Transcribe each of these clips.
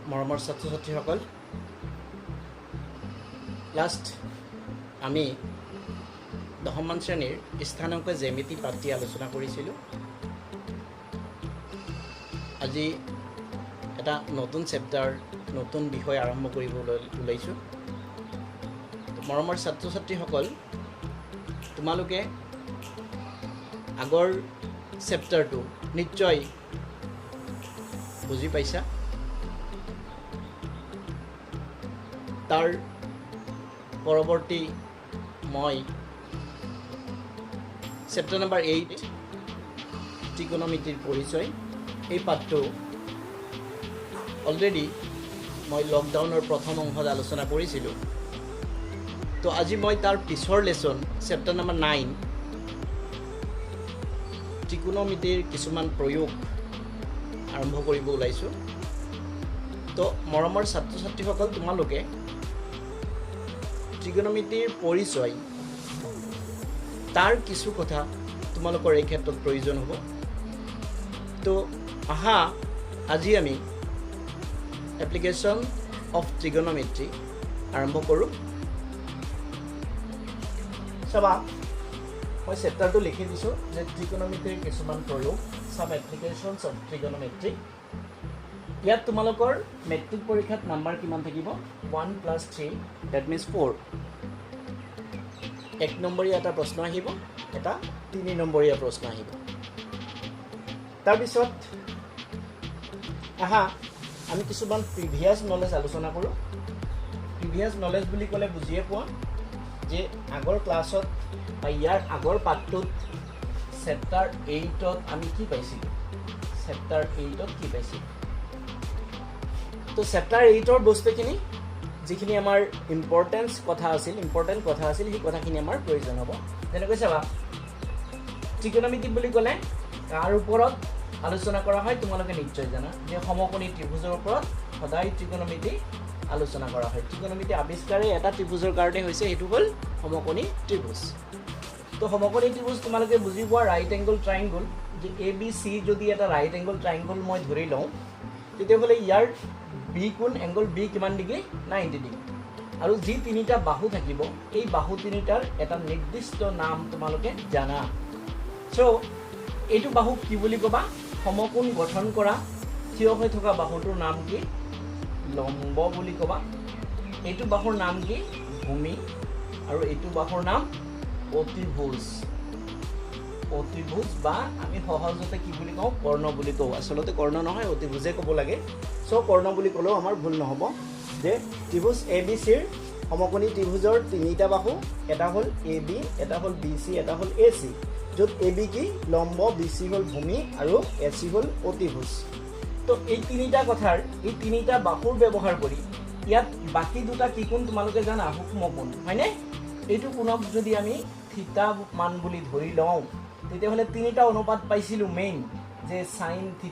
মৰমৰ ছাত্ৰ ছাত্ৰীসকল, লাষ্ট আমি 10মান শ্ৰেণীৰ স্থানাংক জ্যামিতি পাঠটি আলোচনা কৰিছিলোঁ। আজি এটা নতুন চেপ্টাৰ, নতুন বিষয় আৰম্ভ কৰিবলৈ ওলাইছোঁ। মৰমৰ ছাত্ৰ ছাত্ৰীসকল, তোমালোকে আগৰ চেপ্টাৰটো নিশ্চয় বুজি পাইছা। তাৰ পৰৱৰ্তী মই চেপ্টাৰ নম্বৰ 8 ত্ৰিকোণমিতিৰ পৰিচয়, এই পাঠটো অলৰেডি মই লকডাউনৰ প্ৰথম অংশত আলোচনা কৰিছিলোঁ। তো আজি মই তাৰ পিছৰ লেচন চেপ্টাৰ নম্বৰ 9 ত্ৰিকোণমিতিৰ কিছুমান প্ৰয়োগ আৰম্ভ কৰিব ওলাইছোঁ। তো মৰমৰ ছাত্ৰ ছাত্ৰীসকল, তোমালোকে ত্ৰিকোণমিতিৰ পৰিচয়, তাৰ কিছু কথা তোমালোকৰ এই ক্ষেত্ৰত প্ৰয়োজন হ'ব। তো আহা আজি আমি এপ্লিকেশ্যন অফ ত্ৰিকোণমিতি আৰম্ভ কৰোঁ। চাবা, মই চেপ্টাৰটো লিখি দিছোঁ যে ত্ৰিকোণমিতিৰ কিছুমান প্ৰয়োগ, চাব এপ্লিকেশ্যনছ অফ ত্ৰিকোণমিতি। ইয়াত তোমালোকৰ মেট্ৰিক পৰীক্ষাত নাম্বাৰ কিমান থাকিব? 1 + 3, ডেট মিনছ 4। 1 নম্বৰীয়া এটা প্ৰশ্ন আহিব, এটা 3 নম্বৰীয়া প্ৰশ্ন আহিব। তাৰপিছত আহা আমি কিছুমান প্ৰিভিয়াছ নলেজ আলোচনা কৰোঁ। প্ৰিভিয়াছ নলেজ বুলি ক'লে বুজিয়ে পোৱা যে আগৰ ক্লাছত বা ইয়াৰ আগৰ পাঠটোত চেপ্টাৰ 8ত আমি কি পাইছিলোঁ? চেপ্টাৰ 8ত কি পাইছিলোঁ? তো চেপ্টাৰ 8ৰ বস্তুখিনি, যিখিনি আমাৰ ইম্পৰ্টেণ্ট কথা আছিল, সেই কথাখিনি আমাৰ প্ৰয়োজন হ'ব। যেনেকৈ চাবা, ত্ৰিকোণমিতি বুলি ক'লে কাৰ ওপৰত আলোচনা কৰা হয়? তোমালোকে নিশ্চয় জানা যে সমকোণী ত্ৰিভুজৰ ওপৰত সদায় ত্ৰিকোণমিতি আলোচনা কৰা হয়। ত্ৰিকোণমিতি আৱিষ্কাৰে এটা ত্ৰিভুজৰ কাৰণে হৈছে, সেইটো হ'ল সমকোণী ত্ৰিভুজ। তো সমকোণী ত্ৰিভুজ তোমালোকে বুজি পোৱা ৰাইট এংগল ট্ৰাইংগল, যে ABC যদি এটা ৰাইট এংগল ট্ৰাইংগল মই ধৰি লওঁ, তেতিয়াহ'লে ইয়াৰ বি কোণ এংগল বি কিমান ডিগ্ৰী? 90 ডিগ্ৰী। আৰু যি তিনিটা বাহু থাকিব, এই বাহু তিনিটাৰ এটা নিৰ্দিষ্ট নাম তোমালোকে জানা। চ' এইটো বাহুক কি বুলি ক'বা? সমকোণ গঠন কৰা থিয় হৈ থকা বাহুটোৰ নাম কি? লম্ব বুলি ক'বা। এইটো বাহুৰ নাম কি? ভূমি। আৰু এইটো বাহুৰ নাম অতিভুজ। অতিভুজ বা আমি সহজতে কি বুলি কওঁ? কৰ্ণ বুলি কওঁ। আচলতে কৰ্ণ নহয়, অতিভুজে ক'ব লাগে। চ' কৰ্ণ বুলি ক'লেও আমাৰ ভুল নহ'ব। যে ত্ৰিভুজ ABCৰ সমকোণী ত্ৰিভুজৰ তিনিটা বাহু, এটা হ'ল AB, এটা হ'ল BC, এটা হ'ল AC, য'ত AB কি? লম্ব, BC হ'ল ভূমি আৰু AC হ'ল অতিভুজ। তো এই তিনিটা কথাৰ, এই তিনিটা বাহুৰ ব্যৱহাৰ কৰি ইয়াত বাকী দুটা কি কোণ তোমালোকে জানা? সূক্ষ্ম কোণ, হয়নে? এইটো কোণক যদি আমি থিতা মান বুলি ধৰি লওঁ, তেতিয়াহ'লে তিনিটা অনুপাত পাইছিলোঁ মেইন, যে sin θ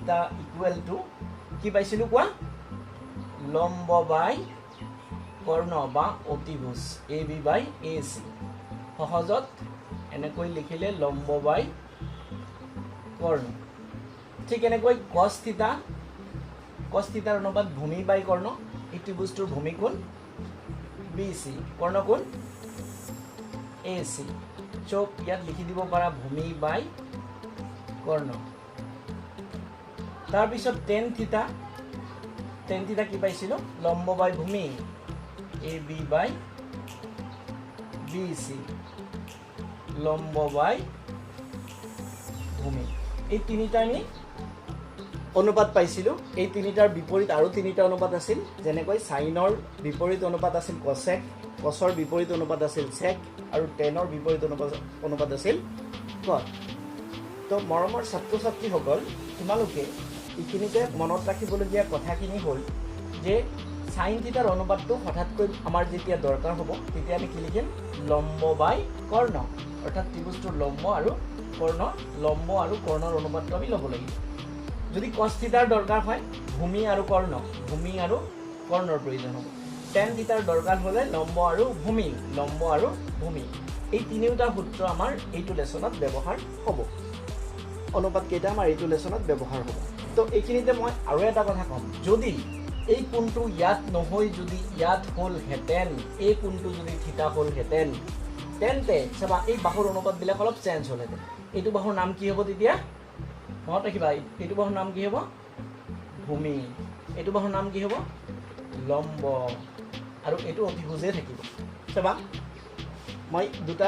= কি পাইছিলোঁ কোৱা? লম্ব বাই কৰ্ণ বা অতিভুজ, AB বাই AC। সহজত এনেকৈ লিখিলে লম্ব বাই কৰ্ণ। ঠিক এনেকৈ cos θ অনুপাত ভূমি বাই কৰ্ণ। এই ত্ৰিভুজটোৰ ভূমি কোণ BC, কৰ্ণ কোণ AC। চব ইয়াত লিখি দিব পাৰা ভূমি বাই কৰ্ণ। তাৰপিছত tan θ কি পাইছিলোঁ? লম্ব বাই ভূমি, AB বাই BC, লম্ব বাই ভূমি। এই তিনিটা আমি অনুপাত পাইছিলোঁ। এই তিনিটাৰ বিপৰীত আৰু তিনিটা অনুপাত আছিল, যেনেকৈ চাইনৰ বিপৰীত অনুপাত আছিল কচেক, কচৰ বিপৰীত অনুপাত আছিল চেক, আৰু টেনৰ বিপৰীত অনুপাত আছিল কট। তো মৰমৰ ছাত্ৰ ছাত্ৰীসকল, তোমালোকে এইখিনিতে মনত ৰাখিবলগীয়া কথাখিনি হ'ল যে sin θ অনুপাতটো হঠাৎকৈ আমাৰ যেতিয়া দৰকাৰ হ'ব, তেতিয়া আমি কি লিখিম? লম্ব বাই কৰ্ণ। অৰ্থাৎ ত্ৰিভুজটোৰ লম্ব আৰু কৰ্ণৰ অনুপাতটো আমি ল'ব লাগিব। যদি cos θ দৰকাৰ হয়, ভূমি আৰু কৰ্ণৰ প্ৰয়োজন হ'ব। tan θ দৰকাৰ হ'লে লম্ব আৰু ভূমি। এই তিনিওটা সূত্ৰ আমাৰ এইটো লেচনত ব্যৱহাৰ হ'ব। অনুপাত কেইটা আমাৰ এইটো লেচনত ব্যৱহাৰ হ'ব। তো এইখিনিতে মই আৰু এটা কথা ক'ম, যদি এই কোণটো ইয়াত নহয় যদি ইয়াত হ'লহেঁতেন, এই কোণটো যদি থিতা হ'লহেঁতেন, তেন্তে চাবা এই বাহুৰ অনুপাতবিলাক অলপ চেঞ্জ হ'লহেঁতেন। এইটো বাহুৰ নাম কি হ'ব তেতিয়া? মনত ৰাখিবা, এইটো বাহুৰ নাম কি হ'ব? ভূমি। এইটো বাহুৰ নাম কি হ'ব? লম্ব। আৰু এইটো অতিভুজে থাকিব। চাবা মই দুটা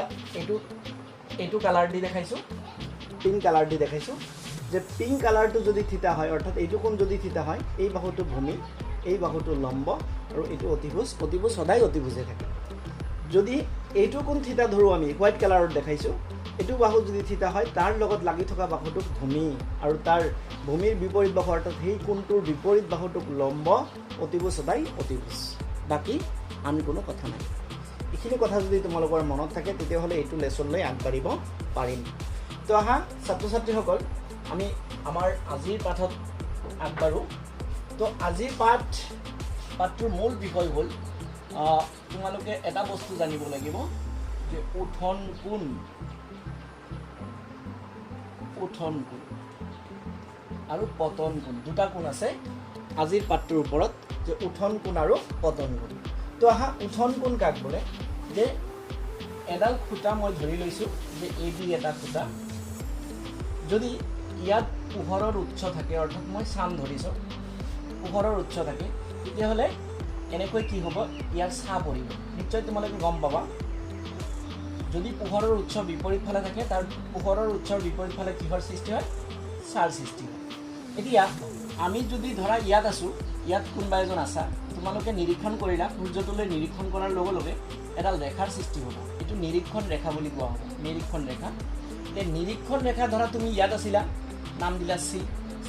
এইটো কালাৰ দি দেখাইছোঁ, পিংক কালাৰ দি দেখাইছোঁ, যে পিংক কালাৰটো যদি থিতা হয়, অৰ্থাৎ এইটো কোণ যদি থিতা হয়, এই বাহুটো ভূমি, এই বাহুটো লম্ব, আৰু এইটো অতিভুজ। অতিভুজ সদায় অতিভুজে থাকে। যদি এইটো কোণ থিতা ধৰোঁ, আমি হোৱাইট কালাৰত দেখাইছোঁ, এইটো বাহু যদি থিতা হয়, তাৰ লগত লাগি থকা বাহুটোক ভূমি, আৰু তাৰ ভূমিৰ বিপৰীত বাহু অৰ্থাৎ সেই কোণটোৰ বিপৰীত বাহুটোক লম্ব। অতিভুজ সদায় অতিভুজ, বাকী আন কোনো কথা নাই। এইখিনি কথা যদি তোমালোকৰ মনত থাকে তেতিয়াহ'লে এইটো লেচনলৈ আগবাঢ়িব পাৰিম। তো আহা ছাত্ৰ ছাত্ৰীসকল, আমি আমাৰ আজিৰ পাঠত আগবাঢ়োঁ। তো আজিৰ পাঠটোৰ মূল বিষয় হ'ল তোমালোকে এটা বস্তু জানিব লাগিব যে উঠন কোণ আৰু পতন কোণ, দুটা কোণ আছে আজিৰ পাঠটোৰ ওপৰত, যে উঠন কোণ আৰু পতন কোণ। তো আহা উঠন কোণ কাক বোলে? যে এডাল খুঁটা মই ধৰি লৈছোঁ, যে AB এটা খুঁটা, যদি ইয়াত পোহৰৰ উৎস থাকে, অৰ্থাৎ মই চান ধৰিছোঁ, পোহৰৰ উৎস থাকে, তেতিয়াহ'লে এনেকৈ কি হ'ব? ইয়াৰ ছাঁ পৰিব। নিশ্চয় তোমালোকে গম পাবা, যদি পোহৰৰ উৎস বিপৰীত ফালে থাকে, তাৰ পোহৰৰ উৎসৰ বিপৰীত ফালে কিহৰ সৃষ্টি হয়? ছাঁৰ সৃষ্টি হয়। এতিয়া আমি যদি ধৰা ইয়াত আছোঁ, ইয়াত কোনোবা এজন আছা, তোমালোকে নিৰীক্ষণ কৰিলা, সূৰ্যটোলৈ নিৰীক্ষণ কৰাৰ লগে লগে এডাল ৰেখাৰ সৃষ্টি হ'ব। এইটো নিৰীক্ষণ ৰেখা বুলি কোৱা হ'ব, নিৰীক্ষণ ৰেখা। এতিয়া নিৰীক্ষণ ৰেখা ধৰা তুমি ইয়াত আছিলা, নাম দিলা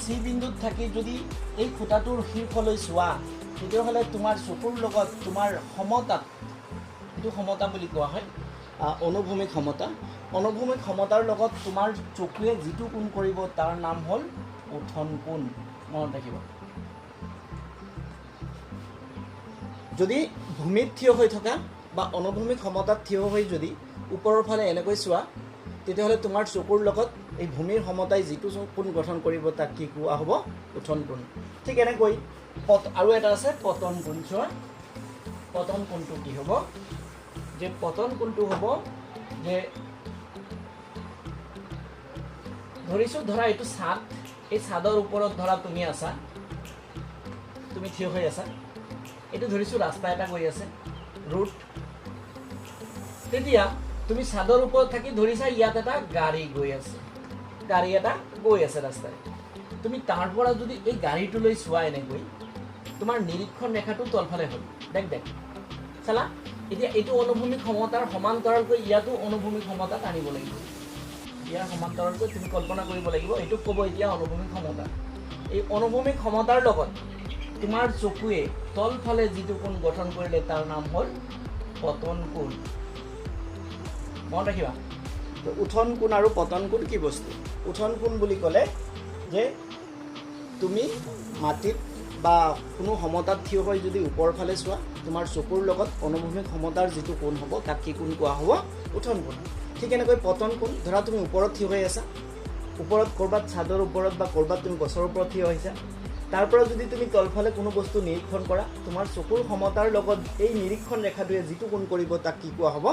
চি বিন্দুত থাকি যদি এই খুঁটাটোৰ শীৰ্ষলৈ চোৱা, তেতিয়াহ'লে তোমাৰ চকুৰ লগত তোমাৰ সমতাত, এইটো সমতা বুলি কোৱা হয়, অনুভূমিক সমতা, অনুভূমিক সমতাৰ লগত তোমাৰ চকুৱে যিটো কোণ কৰিব তাৰ নাম হ'ল উঠন কোণ। মনত ৰাখিব। যদি ভূমিত থিয় হৈ থকা বা অনুভূমিক সমতাত থিয় হৈ যদি ওপৰৰ ফালে এনেকৈ চোৱা, তেতিয়াহ'লে তোমাৰ চকুৰ লগত এই ভূমিৰ সমতাই যিটো কোণ গঠন কৰিব তাক কি কোৱা হ'ব? উঠন কোণ। ঠিক এনেকৈ আৰু এটা আছে পতন কোণ। চোৱা পতন কোণটো কি হ'ব? যে পতন কোণটো হ'ব যে ধৰিছোঁ, ধৰা এইটো ছাদ, এই ছাদৰ ওপৰত ধৰা তুমি আছা, তুমি থিয় হৈ আছা, এইটো ধৰিছোঁ ৰাস্তা এটা গৈ আছে, ৰুট। তেতিয়া তুমি ছাদৰ ওপৰত থাকি ধৰিছা ইয়াত এটা গাড়ী গৈ আছে, গাড়ী এটা গৈ আছে ৰাস্তাৰে। তুমি তাৰ পৰা যদি এই গাড়ীটোলৈ চোৱা এনেকৈ, তোমাৰ নিৰীক্ষণ ৰেখাটো তলফালে হ'ল। দেখ চালা, এতিয়া এইটো অনুভূমিক সমতাৰ সমান্তৰালকৈ ইয়াতো অনুভূমিক সমতা আনিব লাগিব। ইয়াৰ সমান্তৰালকৈ তুমি কল্পনা কৰিব লাগিব, এইটোক ক'ব এতিয়া অনুভূমিক সমতা। এই অনুভূমিক সমতাৰ লগত তোমাৰ চকুৱে তলফালে যিটো কোণ গঠন কৰিলে তাৰ নাম হ'ল পতন কোণ। মনত ৰাখিবা। তো উঠন কোণ আৰু পতন কোণ কি বস্তু? উঠন কোণ বুলি ক'লে যে তুমি মাটিত বা কোনো সমতাত থিয় হৈ যদি ওপৰ ফালে চোৱা, তোমাৰ চকুৰ লগত অনুভূমিক সমতাৰ যিটো কোণ হ'ব তাক কি কোণ কোৱা হ'ব? উঠন কোণ। ঠিক এনেকৈ পতন কোণ, ধৰা তুমি ওপৰত থিয় হৈ আছা, ওপৰত ক'ৰবাত ছাদৰ ওপৰত বা ক'ৰবাত তুমি গছৰ ওপৰত থিয় হৈছা, তাৰ পৰা যদি তুমি তলফালে কোনো বস্তু নিৰীক্ষণ কৰা, তোমাৰ চকুৰ সমতাৰ লগত এই নিৰীক্ষণ ৰেখাটোৱে যিটো কোণ কৰিব তাক কি কোৱা হ'ব?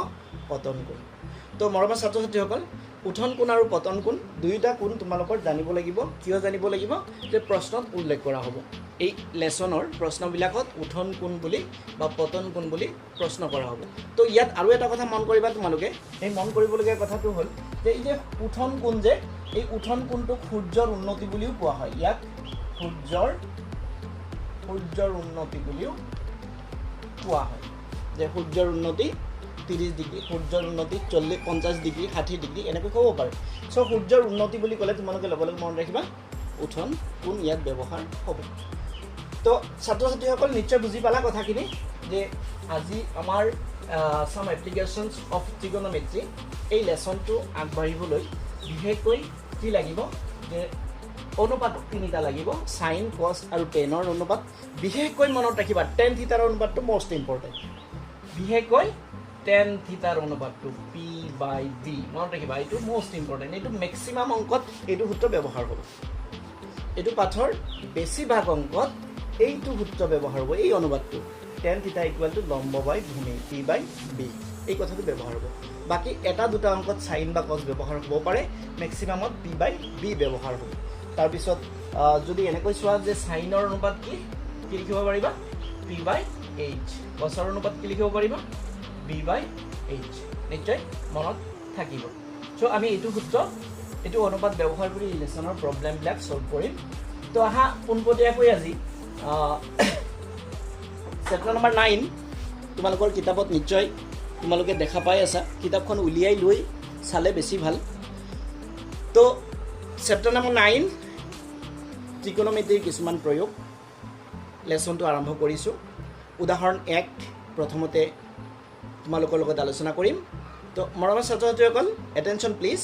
পতন কোণ। তো মৰমৰ ছাত্ৰ ছাত্ৰীসকল, উঠন কোণ আৰু পতন কোণ দুয়োটা কোণ তোমালোকৰ জানিব লাগিব। কিয় জানিব লাগিব? যে প্ৰশ্নত উল্লেখ কৰা হ'ব। এই লেচনৰ প্ৰশ্নবিলাকত উঠন কোণ বুলি বা পতন কোণ বুলি প্ৰশ্ন কৰা হ'ব। তো ইয়াত আৰু এটা কথা মন কৰিবা তোমালোকে, এই মন কৰিবলগীয়া কথাটো হ'ল যে এই যে উঠন কোণ, যে এই উঠন কোণটোক সূৰ্যৰ উন্নতি বুলিও কোৱা হয়। ইয়াক সূৰ্যৰ উন্নতি বুলিও কোৱা হয়। যে সূৰ্যৰ উন্নতি 30 ডিগ্ৰী, সূৰ্যৰ উন্নতি 50 ডিগ্ৰী, 60 ডিগ্ৰী এনেকৈ ক'ব পাৰে। চ' সূৰ্যৰ উন্নতি বুলি ক'লে তোমালোকে লগে লগে মনত ৰাখিবা উঠন কোণ ইয়াত ব্যৱহাৰ হ'ব। তো ছাত্ৰ ছাত্ৰীসকল নিশ্চয় বুজি পালা কথাখিনি, যে আজি আমাৰ চাম এপ্লিকেশ্যনছ অফ ট্ৰিগন'মেট্ৰি এই লেচনটো আগবাঢ়িবলৈ বিশেষকৈ কি লাগিব? যে অনুপাত 3টা লাগিব, সাইন, কছ আৰু টেনৰ অনুপাত। বিশেষকৈ মনত ৰাখিবা টেন থিটাৰ অনুপাতটো মষ্ট ইম্পৰ্টেণ্ট। বিশেষকৈ টেন থিটাৰ অনুপাতটো P/D মনত ৰাখিবা, এইটো মষ্ট ইম্পৰ্টেণ্ট। এইটো মেক্সিমাম অংকত এইটো সূত্ৰ ব্যৱহাৰ হ'ব। এইটো পাঠৰ বেছিভাগ অংকত এইটো সূত্ৰ ব্যৱহাৰ হ'ব, এই অনুবাদটো tan থিটা ইকুৱেল টু লম্ব বাই ভূমি p বাই b, এই কথাটো ব্যৱহাৰ হ'ব। বাকী এটা দুটা অংকত সাইন বা কস ব্যৱহাৰ হ'ব পাৰে, মেক্সিমামত p বাই b ব্যৱহাৰ হ'ব। তাৰপিছত যদি এনেকৈ চোৱা যে সাইনৰ অনুপাত কি লিখিব পাৰিবা p বাই h, কসৰ অনুপাত কি লিখিব পাৰিবা b বাই h, নিশ্চয় মনত থাকিব। সো আমি এইটো সূত্ৰ এইটো অনুপাত ব্যৱহাৰ কৰি ৰিলেশ্যনৰ প্ৰব্লেমবিলাক সলভ কৰিম। তো আহা পোনপটীয়াকৈ আজি চেপ্টাৰ নম্বৰ 9 তোমালোকৰ কিতাপত নিশ্চয় তোমালোকে দেখা পাই আছা, কিতাপখন উলিয়াই লৈ চালে বেছি ভাল। তো চেপ্টাৰ নম্বৰ 9 ত্ৰিকোণমিতিৰ কিছুমান প্ৰয়োগ লেছনটো আৰম্ভ কৰিছোঁ। উদাহৰণ 1 প্ৰথমতে তোমালোকৰ লগত আলোচনা কৰিম। তো মৰমৰ ছাত্ৰ ছাত্ৰীসকল এটেনশ্যন প্লিজ।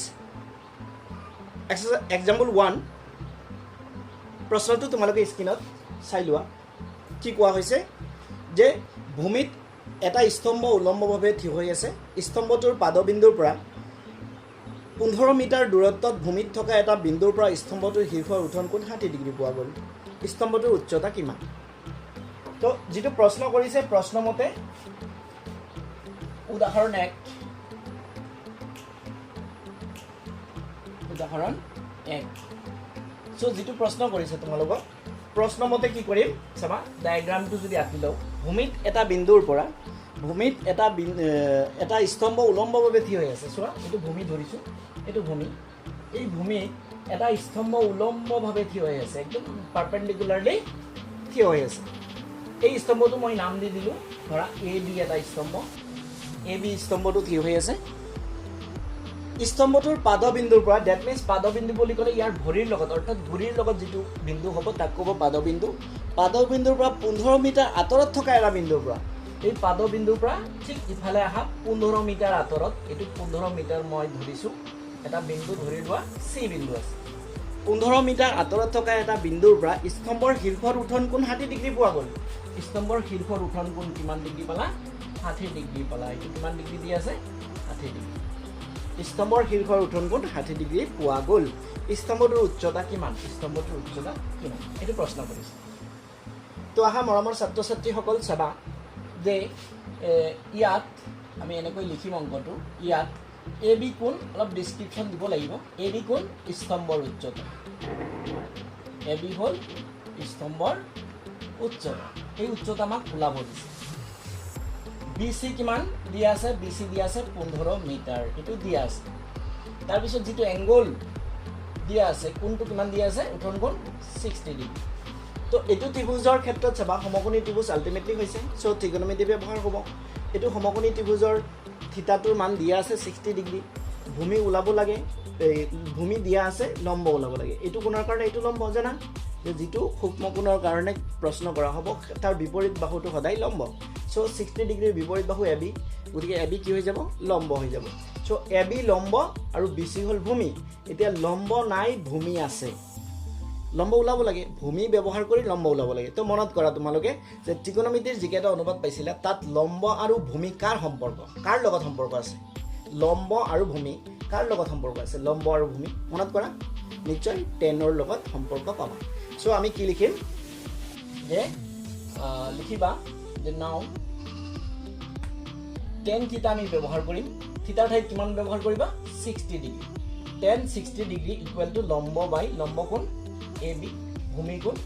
এক্সাম্পল 1 প্ৰশ্নটো তোমালোকে স্ক্ৰীনত চাই লোৱা। কি কোৱা হৈছে যে ভূমিত এটা স্তম্ভ উলম্বভাৱে থিয় হৈ আছে, স্তম্ভটোৰ পাদবিন্দুৰ পৰা 15 মিটাৰ দূৰত্বত ভূমিত থকা এটা বিন্দুৰ পৰা স্তম্ভটোৰ শীৰ্ষৰ উঠন কোণ 60 ডিগ্ৰী পোৱা গ'ল। স্তম্ভটোৰ উচ্চতা কিমান? তো যিটো প্ৰশ্ন কৰিছে প্ৰশ্নমতে উদাহৰণ 1 সো যিটো প্ৰশ্ন কৰিছে তোমালোকক প্ৰশ্নমতে কি কৰিম চাবা, ডায়াগ্ৰামটো যদি আঁকি লওঁ, ভূমিত এটা বিন্দুৰ পৰা এটা স্তম্ভ উলম্বভাৱে থিয় হৈ আছে। চোৱা এইটো ভূমি ধৰিছোঁ, এইটো ভূমি, এই ভূমিত এটা স্তম্ভ উলম্বভাৱে থিয় হৈ আছে, একদম পাৰপেণ্ডিকুলাৰলি থিয় হৈ আছে। এই স্তম্ভটো মই নাম দি দিলোঁ ধৰা এ বি, এটা স্তম্ভ এ বি স্তম্ভটো থিয় হৈ আছে। স্তম্ভটোৰ পাদবিন্দুৰ পৰা, ডেট মিনছ পাদবিন্দু বুলি ক'লে ইয়াৰ ভৰিৰ লগত অৰ্থাৎ ভৰিৰ লগত যিটো বিন্দু হ'ব তাক ক'ব পাদবিন্দু। পাদবিন্দুৰ পৰা 15 মিটাৰ আঁতৰত থকা এটা বিন্দুৰ পৰা, এই পাদবিন্দুৰ পৰা ঠিক ইফালে অহা 15 মিটাৰ আঁতৰত, এইটো 15 মিটাৰ মই ধৰিছোঁ, এটা বিন্দু ধৰি লোৱা চি বিন্দু আছে। 15 মিটাৰ আঁতৰত থকা এটা বিন্দুৰ পৰা স্তম্ভৰ শীৰ্ষৰ উঠন কোণ 60 ডিগ্ৰী পোৱা গ'ল। স্তম্ভৰ শীৰ্ষৰ উঠন কোণ কিমান ডিগ্ৰী পালা? 60 ডিগ্ৰী পালা। এইটো কিমান ডিগ্ৰী দি আছে? 60 ডিগ্ৰী। স্তম্ভৰ শীৰ্ষৰ উঠন কোণ 60 ডিগ্ৰী পোৱা গ'ল। স্তম্ভটোৰ উচ্চতা কিমান? স্তম্ভটোৰ উচ্চতা কিমান? এইটো প্ৰশ্ন কৰিছে। তো আহা মৰমৰ ছাত্ৰ ছাত্ৰীসকল চাবা যে ইয়াত আমি এনেকৈ লিখিম অংকটো। ইয়াত এ বি কোণ অলপ ডিছক্ৰিপশ্যন দিব লাগিব। এ বি কোণ স্তম্ভৰ উচ্চতা, এ বি হ'ল স্তম্ভৰ উচ্চতা, এই উচ্চতা আমাক ওলাব দিছে। বি চি কিমান দিয়া আছে? বি চি দিয়া আছে 15 মিটাৰ, এইটো দিয়া আছে। তাৰপিছত যিটো এংগল দিয়া আছে, কোনটো কিমান দিয়া আছে? উঠন কোণ 60 ডিগ্ৰী। তো এইটো ত্ৰিভুজৰ ক্ষেত্ৰত চাবা, সমকোণী ত্ৰিভুজ আল্টিমেটলি হৈছে, চ' ত্ৰিকোণমিতি ব্যৱহাৰ হ'ব। এইটো সমকোণী ত্ৰিভুজৰ থিতাটোৰ মান দিয়া আছে 60 ডিগ্ৰী। ভূমি ওলাব লাগে, ভূমি দিয়া আছে, লম্ব ওলাব লাগে। এইটো কোণৰ কাৰণে এইটো লম্ব, জানা যে যিটো সূক্ষ্ম কোণৰ কাৰণে প্ৰশ্ন কৰা হ'ব তাৰ বিপৰীত বাহুটো সদায় লম্ব। চ' 60 ডিগ্ৰীৰ বিপৰীত বাহু এ বি, গতিকে এ বি কি হৈ যাব? লম্ব হৈ যাব। চ' এ বি লম্ব আৰু বি চি হ'ল ভূমি। এতিয়া লম্ব নাই, ভূমি আছে, লম্ব ওলাব লাগে, ভূমি ব্যৱহাৰ কৰি লম্ব ওলাব লাগে। তো মনত কৰা তোমালোকে যে ত্ৰিকোণমিতিৰ যিকেইটা অনুপাত পাইছিলা তাত লম্ব আৰু ভূমি কাৰ সম্পৰ্ক, কাৰ লগত সম্পৰ্ক আছে? লম্ব আৰু ভূমি কাৰ লগত সম্পৰ্ক আছে? লম্ব আৰু ভূমি মনত কৰা, নিশ্চয় টেনৰ লগত সম্পৰ্ক পাবা। চ' আমি কি লিখিম যে লিখিবা যে নাও টেন থিটা আমি ব্যৱহাৰ কৰিম। থিটাৰ ঠাইত কিমান ব্যৱহাৰ কৰিবা? 60 degree. Ten 60 degree equal to লম্ব বাই লম্ব কোণ এ বি, ভূমি কোণ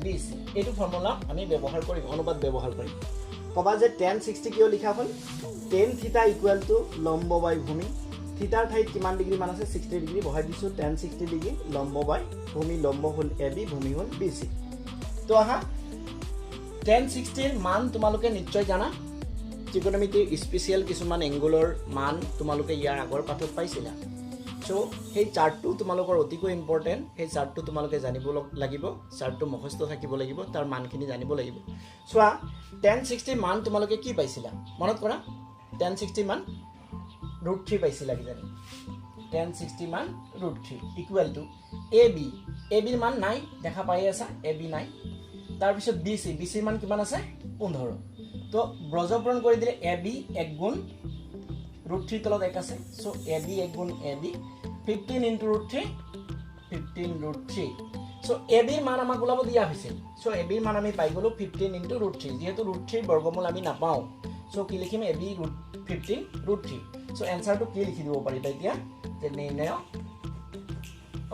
বি চি। এইটো ফৰ্মুলা আমি ব্যৱহাৰ কৰিম, অনুপাত ব্যৱহাৰ কৰিম। ক'বা যে টেন 60 কিয় লিখা হ'ল? টেন থিটা ইকুৱেল টু লম্ব বাই ভূমি। থিটাৰ ঠাইত কিমান ডিগ্ৰী মান আছে? 60 ডিগ্ৰী বহাই দিছোঁ। টেন 60 ডিগ্ৰী লম্ব বাই ভূমি, লম্ব হ'ল এ বি, ভূমি হ'ল বি চি। তো আহা টেন 60ৰ মান তোমালোকে নিশ্চয় জানা। ত্ৰিকোণমিতিৰ স্পেচিয়েল কিছুমান এংগুলৰ মান তোমালোকে ইয়াৰ আগৰ পাঠত পাইছিলা। চ' সেই চাৰ্টটো তোমালোকৰ অতিকৈ ইম্পৰ্টেণ্ট। সেই চাৰ্টটো তোমালোকে জানিব লাগিব, চাৰ্টটো মুখস্থ থাকিব লাগিব, তাৰ মানখিনি জানিব লাগিব। চোৱা টেন 60 মান তোমালোকে কি পাইছিলা মনত কৰা? টেন 60 মান √3 পাইছিলা কিজানি। টেন 60 মান √3 ইকুৱেল টু এ বি। এ বিৰ মান নাই, দেখা পাই আছা, এ বি নাই। তাৰপিছত বি চি, বি চিৰ মান কিমান আছে? 15। তো ব্ৰজপূৰণ কৰি দিলে এ বি 1 গুণ √3 তলত 1 আছে। চ' এ বি 1 গুণ এ বি, 15 × √3 15 √3। সো এবিৰ মান আমাক ওলাব দিয়া হৈছিল সো এবিৰ মান আমি পাই গলো 15 * √3 যেহেতু √3 বৰ্গমূল আমি নাপাও সো কি লিখিম এবি 15 √3 সো এনসাৰটো কি লিখি দিব পাৰিবা এতিয়া যে নিৰ্ণয়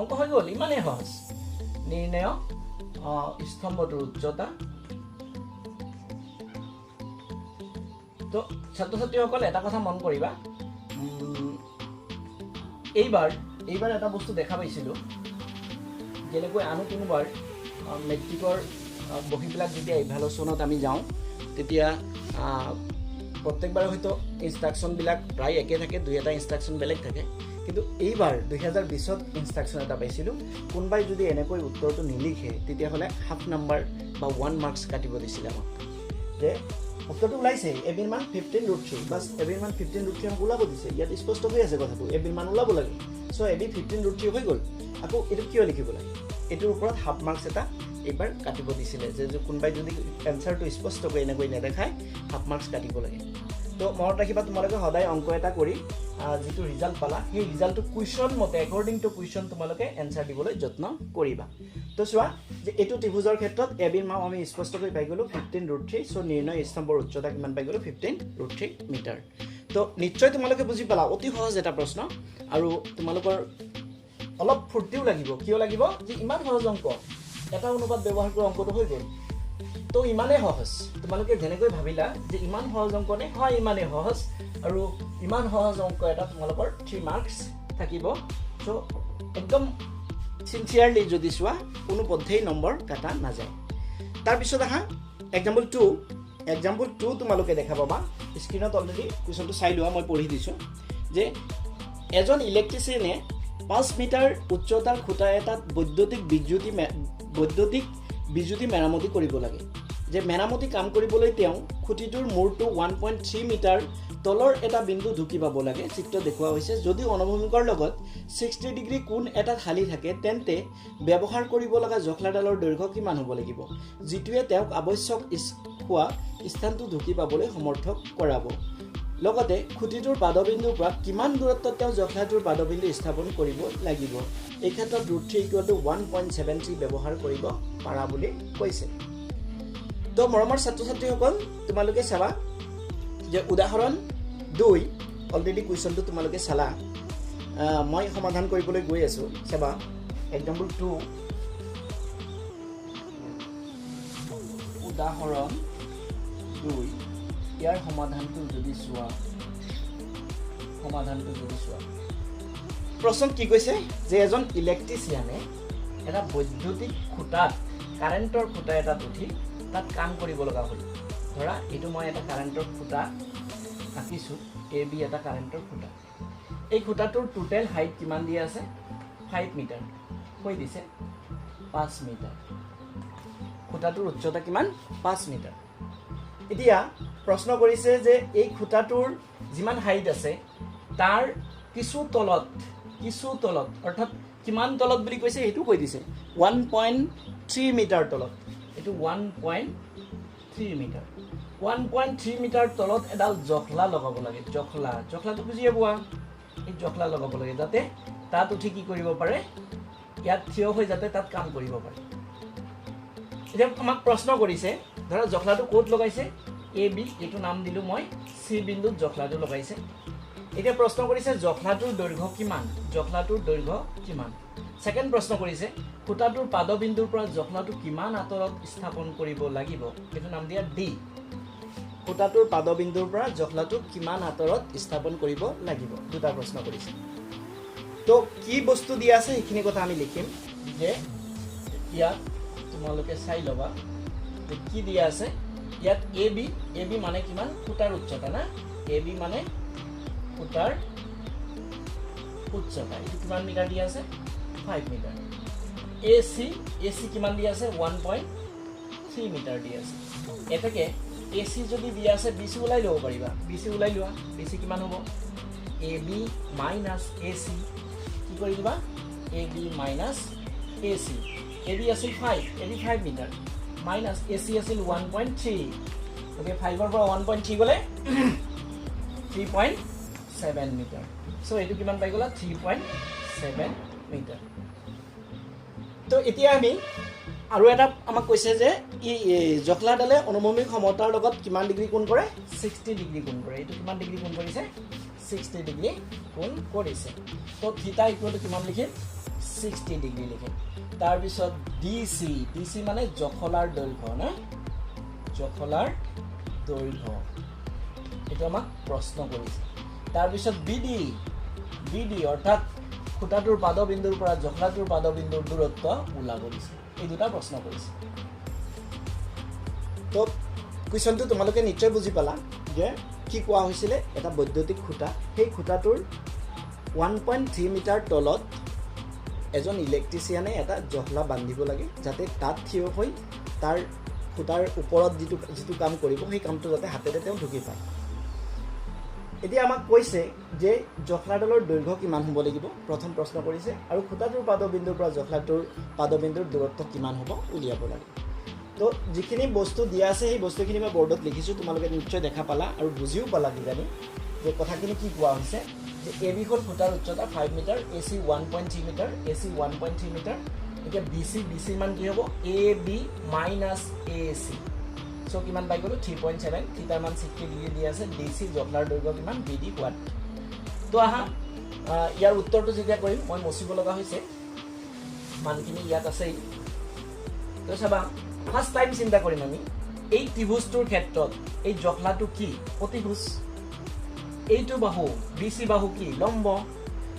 অংক হৈ গল ইমানে সহজ নিৰ্ণয় স্তম্ভটোৰ উচ্চতা তো ছাত্ৰ-ছাত্ৰীসকল এটা কথা মন কৰিবা এইবাৰ এটা বস্তু দেখা পাইছিলো যেনেকৈ আনো কোনোবাৰ মেট্ৰিকৰ বহিবিলাক যেতিয়া ইভালুয়েশ্যনত আমি যাওঁ তেতিয়া প্ৰত্যেকবাৰ হয়তো ইনষ্ট্ৰাকশ্যনবিলাক প্ৰায় একে থাকে দুই এটা ইনষ্ট্ৰাকশ্যন বেলেগ থাকে কিন্তু এইবাৰ 2020ত ইনষ্ট্ৰাকশ্যন এটা পাইছিলোঁ কোনোবাই যদি এনেকৈ উত্তৰটো নিলিখে তেতিয়াহ'লে হাফ নাম্বাৰ বা 1 মাৰ্কছ কাটিব দিছিল আমাক যে উত্তৰটো ওলাইছে এবিৰ মান 15 √3 বাস এবিৰ মান 15 √3 আমাক ওলাব দিছে ইয়াত স্পষ্ট হৈ আছে কথাটো এবিৰ মান ওলাব লাগে সো এবি 15 √3 হৈ গ'ল আকৌ এটো কিয় লিখিব লাগে এটোৰ ওপৰত হাফ মাৰ্কছ এটা এইবাৰ কাটিব দিছিলে যে কোনোবাই যদি এনসাৰটো স্পষ্টকৈ এনেকৈ নেদেখায় হাফ মাৰ্কছ কাটিব লাগে তো মনত ৰাখিবা তোমালোকে সদায় অংক এটা কৰি যেটো ৰিজাল্ট পালা সেই ৰিজাল্টটো কুৱেশ্যন মতে একৰ্ডিং টু কুৱেশ্যন তোমালোকে এনসাৰ দিবলৈ যত্ন কৰিবা তো চোৱা যে এটো ত্ৰিভুজৰ ক্ষেত্ৰত এবিৰ মান আমি স্পষ্টকৈ পাই গলো 15 √3 সো নিৰ্ণয় স্তম্ভৰ উচ্চতা কিমান পাই গলো 15 √3 মিটাৰ তো নিশ্চয় তোমালোকে বুজি পালা অতি সহজ এটা প্ৰশ্ন আৰু তোমালোকৰ অলপ ফুৰ্তিও লাগিব কিয় লাগিব যে ইমান সহজ অংক এটা অনুপাত ব্যৱহাৰ কৰি অংকটো হৈ গ'ল তো ইমানে সহজ তোমালোকে যেনেকৈ ভাবিলা যে ইমান সহজ অংক নে হয় ইমানে সহজ আৰু ইমান সহজ অংক এটা তোমালোকৰ 3 মাৰ্কছ থাকিব সো একদম সিনসিয়াৰলি যদি চোৱা কোনো পদ্ধতি নম্বৰ কাটা নাযায় তাৰ পিছত আহা এক্সাম্পল 2 তোমালোকে দেখা পাবা স্ক্ৰিনত অলৰেডি কুৱেশ্যনটো চাই লোৱা মই পঢ়ি দিছো যে এজন ইলেক্ট্ৰিচিয়ানে 5 মিটাৰ উচ্চতাৰ খুঁটা এটাত বৈদ্যুতিক বিজুতি মেৰামতি কৰিব লাগে যে মেৰামতি কাম কৰিবলৈ তেওঁ খুঁটিটোৰ মূৰটো 1.3 মিটাৰ তলৰ এটা বিন্দু ঢুকি পাব লাগে চিত্ৰ দেখুৱা হৈছে যদি অনুভূমিকৰ লগত 60 ডিগ্ৰী কোণ এটা খালি থাকে তেন্তে ব্যৱহাৰ কৰিব লগা জখলাডালৰ দৈৰ্ঘ্য কিমান হ'ব লাগিব যিটোৱে তেওঁক আৱশ্যক হোৱা স্থানটো ঢুকি পাবলৈ সমৰ্থক কৰাব লগতে খুঁটিটোৰ পাদবিন্দুৰ পৰা কিমান দূৰত্বত তেওঁ জখলাটোৰ পাদবিন্দু স্থাপন কৰিব লাগিব এই ক্ষেত্ৰত √3 1.73 ব্যৱহাৰ কৰিব পাৰা বুলি কৈছে তো মৰমৰ ছাত্ৰ-ছাত্ৰীসকল তোমালোকে চাবা যে উদাহৰণ 2 অলৰেডি কুৱেশ্যনটো তোমালোকে চালা মই সমাধান কৰিবলৈ গৈ আছো চাবা এক্সাম্পল 2 উদাহৰণ 2 ইয়াৰ সমাধানটো যদি চোৱা প্ৰশ্ন কি কৈছে যে এজন ইলেক্ট্ৰিচিয়ানে এটা বৈদ্যুতিক খুঁটাত কাৰেণ্টৰ খুঁটা এটাত উঠি তাত কাম কৰিব লগা হ'ল ধৰা এটো মই এটা কাৰেণ্টৰ খুঁটা আঁকিছো এ বি এটা কাৰেণ্টৰ খুঁটা এই খুঁটাটোৰ টোটাল হাইট কিমান দিয়া আছে 5 মিটাৰ কৈ দিছে 5 মিটাৰ খুঁটাটোৰ উচ্চতা কিমান 5 মিটাৰ এতিয়া প্ৰশ্ন কৰিছে যে এই খুঁটাটোৰ যিমান হাইট আছে তাৰ কিছু তলত অৰ্থাৎ কিমান তলত বুলি কৈছে হেতু কৈ দিছে 1.3 মিটাৰ তলত এটো 1.3 মিটাৰ 1.3 মিটাৰ তলত এডাল জখলা লগাব লাগে জখলাটো বুজিয়ে পোৱা এই জখলা লগাব লাগে যাতে তাত উঠি কি কৰিব পাৰে ইয়াত থিয় হৈ যাতে তাত কাম কৰিব পাৰে এতিয়া আমাক প্ৰশ্ন কৰিছে ধৰা জখলাটো কোড লগাইছে এ বি এটো নাম দিলো মই সি বিন্দুত জখলাটো লগাইছে এতিয়া প্ৰশ্ন কৰিছে জখলাটোৰ দৈৰ্ঘ্য কিমান সেকেন্ড প্ৰশ্ন কৰিছে খুঁটাটোৰ পাদবিন্দুৰ পৰা জখলাটো কিমান আঁতৰত স্থাপন কৰিব লাগিব এটো নাম দিয়া ডি খুঁটাটোৰ পাদবিন্দুৰ পৰা জখলাটো কিমান আঁতৰত স্থাপন কৰিব লাগিব দুটা প্ৰশ্ন কৰিছে তো কি বস্তু দিয়া আছে এইখিনি কথা আমি লিখিম যে ইয়াত তোমালোকে চাই লবা যে কি দিয়া আছে ইয়াত এ বি মানে কিমান খুঁটাৰ উচ্চতা না এ বি মানে খুঁটাৰ উচ্চতা এটো কিমান মিটাৰ দিয়া আছে 5 মিটাৰ এ সি কিমান দিয়া আছে 1.3 মিটাৰ দিয়া আছে এটাকে এ সি যদি দিয়া আছে বি সি উলাই লব পাৰিবা বি সি উলাই লোৱা বি সি কিমান হ'ব এ বি মাইনাস এ সি কি কৰি দিবা A B minus A C A B আছিল 5 মিটাৰ মাইনাস এ সি আছিল 1.3 ওকে 5 ৰ পৰা 1.3 গলে 3.7 মিটাৰ সো এটো কিমান পাই গলা 3.7 মিটাৰ তো এতিয়া আমি আৰু এটা আমাক কৈছে যে জখলাডালে অনুভূমিক সমতাৰ লগত কিমান ডিগ্ৰী কোণ কৰে 60 ডিগ্ৰী কোণ কৰে এইটো কিমান ডিগ্ৰী কোণ কৰিছে 60 ডিগ্ৰী কোণ কৰিছে তো থিটা ইকুৱেল টু কিমান লিখিম 60 ডিগ্ৰী লিখিম তাৰ পিছত ডিসি মানে জখলাৰ দৈৰ্ঘ্য না জখলাৰ দৈৰ্ঘ্য এটা আমাক প্ৰশ্ন কৰিছে তাৰ পিছত বিডি অৰ্থাৎ খুঁটাটোৰ পাদবিন্দুৰ পৰা জখলাটোৰ পাদবিন্দুৰ দূৰত্ব ওলাব দিছে এই দুটা প্ৰশ্ন কৰিছে তো কুৱেশ্যনটো তোমালোকে নিশ্চয় বুজি পালা যে কি কোৱা হৈছিলে এটা বৈদ্যুতিক খুঁটা সেই খুঁটাটোৰ 1.3 মিটাৰ তলত এজন ইলেক্ট্ৰিচিয়ানে এটা জখলা বান্ধিব লাগে যাতে তাত থিয় হৈ তাৰ খুঁটাৰ ওপৰত যিটো কাম কৰিব সেই কামটো যাতে হাতেৰে তেওঁ ঢুকি পায় এতিয়া আমাক কৈছে যে জখলাডালৰ দৈৰ্ঘ্য কিমান হ'ব লাগিব প্ৰথম প্ৰশ্ন কৰিছে আৰু খুঁটাটোৰ পাদবিন্দুৰ পৰা জখলাটোৰ পাদবিন্দুৰ দূৰত্ব কিমান হ'ব উলিয়াব লাগে তো যিখিনি বস্তু দিয়া আছে সেই বস্তুখিনি মই বৰ্ডত লিখিছোঁ তোমালোকে নিশ্চয় দেখা পালা আৰু বুজিও পালা কিজানি যে কথাখিনি কি কোৱা হৈছে যে এ বি হ'ল খুঁটাৰ উচ্চতা 5 মিটাৰ এ চি 1.3 মিটাৰ এ চি 1.3 মিটাৰ এতিয়া বি মান কি হ'ব A B minus A C so কিমান পাই গ'লো 3.7 থিটাৰ মান 60 ডিগ্ৰী দিয়া আছে ডিসি জখলাৰ দৈৰ্ঘ্য কিমান বিডি কোৱাত তো আহা ইয়াৰ উত্তৰটো যেতিয়া কৰিম মই মচিব লগা হৈছে মানখিনি ইয়াত আছেই তো চাবা ফাৰ্ষ্ট টাইম চিন্তা কৰিম আমি এই ত্ৰিভুজটোৰ ক্ষেত্ৰত এই জখলাটো কি অতিভুজ এইটো বাহু বিসি বাহু কি লম্ব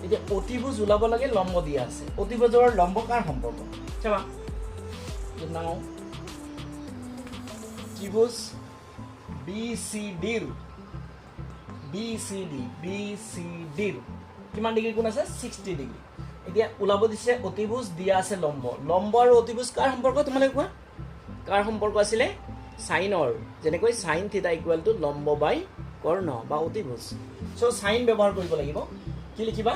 এতিয়া অতিভুজ ওলাব লাগে লম্ব দিয়া আছে অতিভুজৰ লম্ব কাৰ সম্পৰ্ক চাবা নাও ত্ৰিভুজ BCD কিমান ডিগ্ৰী কোণ আছে 60 ডিগ্ৰী এতিয়া ওলাব দিছে অতিভুজ দিয়া আছে লম্ব আৰু অতিভুজ কাৰ সম্পৰ্ক তোমালোকে কোৱা কাৰ সম্পৰ্ক আছিলে সাইনৰ যেনেকৈ সাইন থিটা ইকুৱেল টু লম্ব বাই কৰ্ণ বা অতিভুজ সো সাইন ব্যৱহাৰ কৰিব লাগিব কি লিখিবা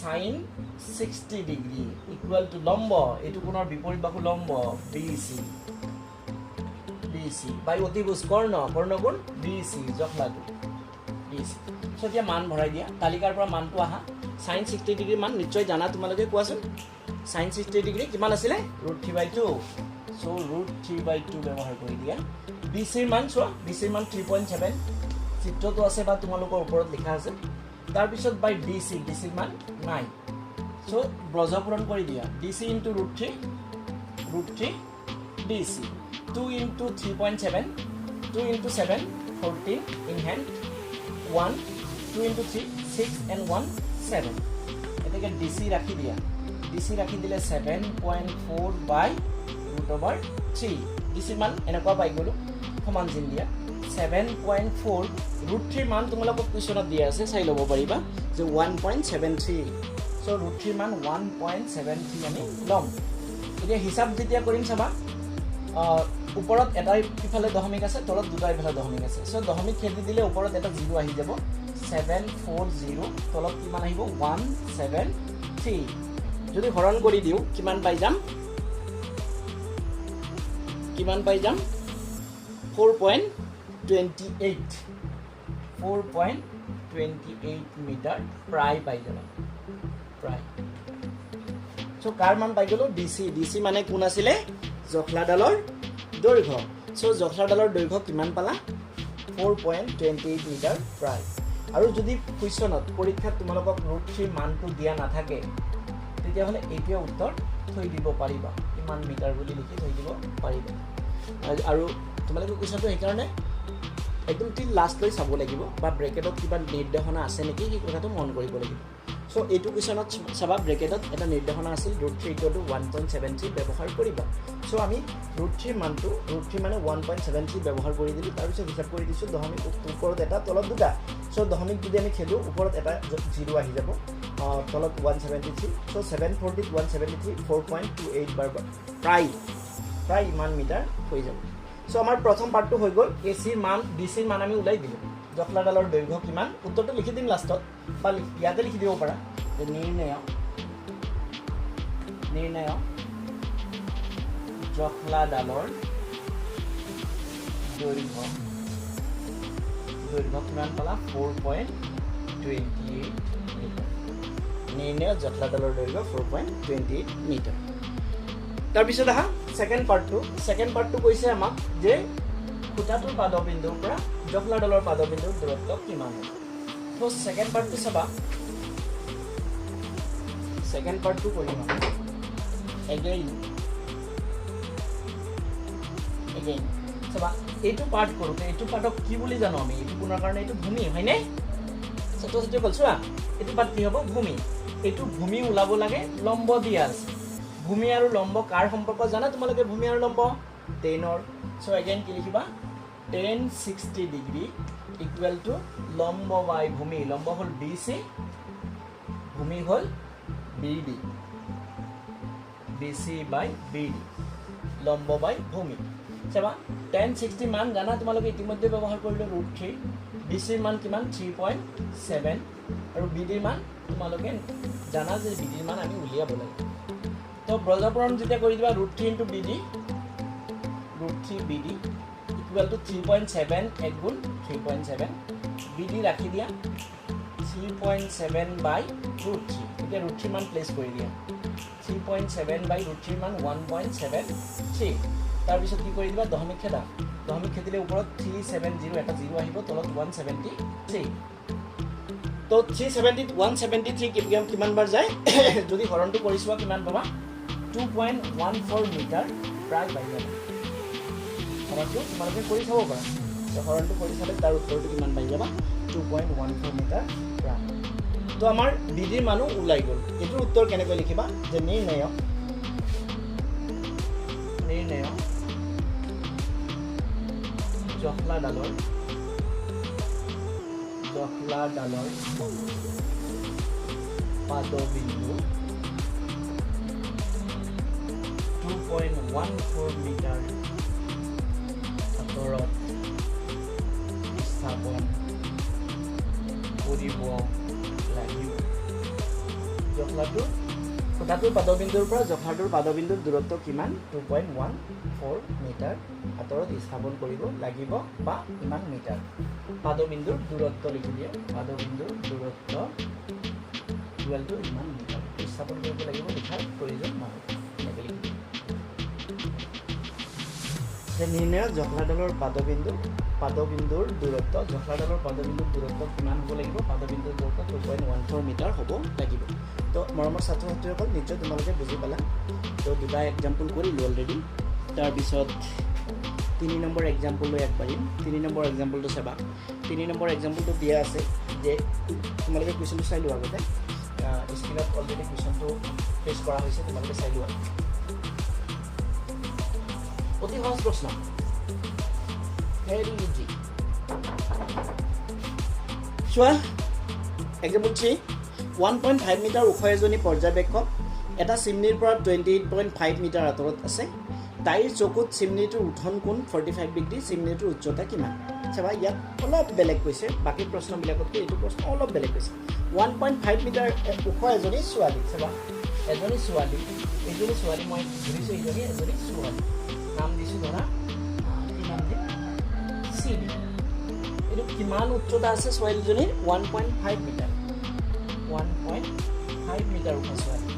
সাইন 60 ডিগ্ৰী ইকুৱেল টু লম্ব এইটো কোণৰ বিপৰীত বাহু লম্ব BC বাই অতিভুজ কৰ্ণ কোণ BC জখলাটো BC সো এতিয়া মান ভৰাই দিয়া তালিকাৰ পৰা মানটো আহা sin 60 ডিগ্ৰী মান নিশ্চয় জানা তোমালোকে কোৱাচোন sin 60 ডিগ্ৰী কিমান আছিলে √3/2 সো √3/2 ব্যৱহাৰ কৰি দিয়া BC মান চোৱা BC মান 3.7 চিত্ৰটো আছে বা তোমালোকৰ ওপৰত লিখা আছে তাৰ পিছত বাই DC মান 9 সো ব্ৰজ পূৰণ কৰি দিয়া DC * √3 DC 2 into 3.7 2 into 7 14 in hand 1 2 into 3 6 and 1 7 এটাকে DC ৰাখি দিয়া DC ৰাখি দিলে 7.4 by √3 DC মান এনেকুৱা পাই গলো সমান চিন দিয়া 7.4 √3 মান তোমালোকক কুৱেশ্যনত দিয়া আছে চাই ল'ব পাৰিবা যে 1.73 সো √3 মান 1.73 আমি লম এতিয়া হিসাব যেতিয়া কৰিম চাবা ওপৰত এটা ইফালে দশমিক আছে তলত দুটা ইফালে দশমিক আছে সো দশমিক খেদি দিলে ওপৰত এটা 0 আহি যাব 740 তলত কিমান আহিব 173 যদি হৰণ কৰি দিও কিমান পাই যাম 4.28 মিটাৰ প্ৰায় পাই যাব প্ৰায় সো কাৰ মান পাই গলো DC মানে কোন আছিলে জখলাডালৰ দৈৰ্ঘ্য সো জখলাডালৰ দৈৰ্ঘ্য কিমান পালা 4.28 মিটাৰ প্ৰায় আৰু যদি কুৱেশ্যনত পৰীক্ষাত তোমালোকক √3 মানটো দিয়া নাথাকে তেতিয়াহ'লে এইটোৱে উত্তৰ থৈ দিব পাৰিবা কিমান মিটাৰ বুলি লিখি থৈ দিব পাৰিবা আৰু তোমালোকে কুৱেশ্যনটো সেইকাৰণে একদম ঠিক লাষ্টলৈ চাব লাগিব বা ব্ৰেকেটত কিবা নিৰ্দেশনা আছে নেকি সেই কথাটো মন কৰিব লাগিব সো এইটো কুৱেশ্যনত চাবা ব্ৰেকেটত এটা নিৰ্দেশনা আছিল √3 = 1.73 ব্যৱহাৰ কৰিবা সো আমি √3 মানটো √3 মানে 1.73 ব্যৱহাৰ কৰি দিলোঁ তাৰপিছত হিচাপ কৰি দিছোঁ দশমিক ওপৰত এটা তলত দুটা সো দশমিক যদি আমি খেলোঁ ওপৰত এটা 0 আহি যাব তলত 173 সো 740 173 4.28 বাৰ প্ৰায় ইমান মিটাৰ হৈ যাব সো আমাৰ প্ৰথম পাৰ্টটো হৈ গ'ল AC মান DC মান আমি উলাই দিলোঁ জখলাডালৰ দৈৰ্ঘ্য কিমান উত্তৰটো লিখি দিম লাষ্টত বা ইয়াতে লিখি দিব পাৰা যে নিৰ্ণয় জখলাডালৰ দৈৰ্ঘ্য কিমান পালা 4.28 মিটাৰ নিৰ্ণয় জখলাডালৰ দৈৰ্ঘ্য 4.28 মিটাৰ তাৰপিছত আহা সেকেন্ড পাৰ্টটো কৈছে আমাক যে খুঁটাটোৰ পাদবিন্দুৰ পৰা জখলাডালৰ পাদবিন্দুৰ দূৰত্ব কিমান হ'ব তো সেকেন্ড পাৰ্টটো চাবা সেকেন্ড পাৰ্টটো কৰিম এগেইন চাবা এইটো পাৰ্ট কৰোঁতে এইটো পাৰ্টক কি বুলি জানো আমি এইটো কোনৰ কাৰণে এইটো ভূমি হয়নে ছাত্ৰ ছাত্ৰী কল চোৱা এইটো পাৰ্ট কি হ'ব ভূমি এইটো ভূমি ওলাব লাগে লম্ব দিয়া আছে ভূমি আৰু লম্ব কাৰ সম্পৰ্ক জানা তোমালোকে ভূমি আৰু লম্ব টেনৰ সো এগেইন কি লিখিবা tan 60 ডিগ্ৰী ইকুৱেল টু লম্ব বাই ভূমি লম্ব হ'ল BC ভূমি হ'ল BD BC বাই BD লম্ব বাই ভূমি চাবা tan 60 মান জানা তোমালোকে ইতিমধ্যে ব্যৱহাৰ কৰিলে √3 BC মান কিমান 3.7 আৰু BD মান তোমালোকে জানা যে BD মান আমি উলিয়াব লাগে তো ব্ৰজপুৰণ যেতিয়া কৰি দিবা √3 * BD √3 BD equal to 3.7 এক গুণ 3.7 BD ৰাখি দিয়া 3.7 by √3 এতিয়া √3 মান প্লেস কৰি দিয়া 3.7 by √3 মান 1.73 তাৰ পিছত কি কৰি দিবা দশমিক খেদিলে ওপৰত 370 এটা 0 আহিব তলত 173 তো 173 কিমান বাৰ যায় যদি হৰণটো কৰিছোৱা কিমান পাবা 2.14 মিটাৰ প্ৰায় পাই যাবা হৰণটো তোমালোকে কৰি চাব পাৰা তো হৰণটো কৰি চালে তাৰ উত্তৰটো কিমান পাই যাবা 2.14 মিটাৰ প্ৰায় তো আমাৰ বিডিৰ মানো ওলাই গ'ল এইটোৰ উত্তৰ কেনেকৈ লিখিবা যে নিৰ্ণয় জখলাডালৰ পাদবিন্দু 2.14 মিটাৰ আঁতৰত স্থাপন কৰিব লাগিব খুঁটাটোৰ পাদবিন্দুৰ পৰা জখলাটোৰ পাদবিন্দুৰ দূৰত্ব কিমান 2.14 মিটাৰ আঁতৰত স্থাপন কৰিব লাগিব বা ইমান মিটাৰ পাদবিন্দুৰ দূৰত্ব লিখি দিয়ে পাদবিন্দুৰ দূৰত্ব ইকুৱেল টু ইমান মিটাৰ স্থাপন কৰিব লাগিব লিখাৰ প্ৰয়োজন নহয় যে নিৰ্ণয় জখলাডালৰ পাদবিন্দুৰ দূৰত্ব কিমান হ'ব লাগিব পাদবিন্দুৰ দূৰত্ব 2.14 মিটাৰ হ'ব লাগিব তো মৰমৰ ছাত্ৰ ছাত্ৰীসকল নিশ্চয় তোমালোকে বুজি পালা তো দুটা এক্সাম্পল কৰিলোঁ অলৰেডি তাৰপিছত 3 নম্বৰ এক্সাম্পললৈ আগবাঢ়িম 3 নম্বৰ এক্সাম্পলটো চাবা 3 নম্বৰ এক্সাম্পলটো দিয়া আছে যে তোমালোকে কুৱেশ্যনটো চাই লোৱা আগতে স্ক্ৰীনত অলৰেডি কুৱেশ্যনটো পেছ কৰা হৈছে তোমালোকে চাই লোৱা অতি সহজ প্ৰশ্ন ভেৰি ইজি চোৱা এক্সাম্পল 3 1.5 মিটাৰ ওখ এজনী পৰ্যবেক্ষক এটা চিমনিৰ পৰা 28.5 মিটাৰ আঁতৰত আছে তাইৰ চকুত চিমনিটোৰ উঠন কোণ 45 ডিগ্ৰী চিমনিটোৰ উচ্চতা কিমান চাবা ইয়াত অলপ বেলেগ কৈছে বাকী প্ৰশ্নবিলাকতকৈ এইটো প্ৰশ্ন অলপ বেলেগ কৈছে 1.5 মিটাৰ ওখ এজনী ছোৱালী চাবা এজনী ছোৱালী মই ধৰিছোঁ এজনী ছোৱালী নাম দিছোঁ ধৰা কি নাম দিম CD এইটো কিমান উচ্চতা আছে ছোৱালীজনীৰ 1.5 মিটাৰ 1.5 মিটাৰ ওখ ছোৱালী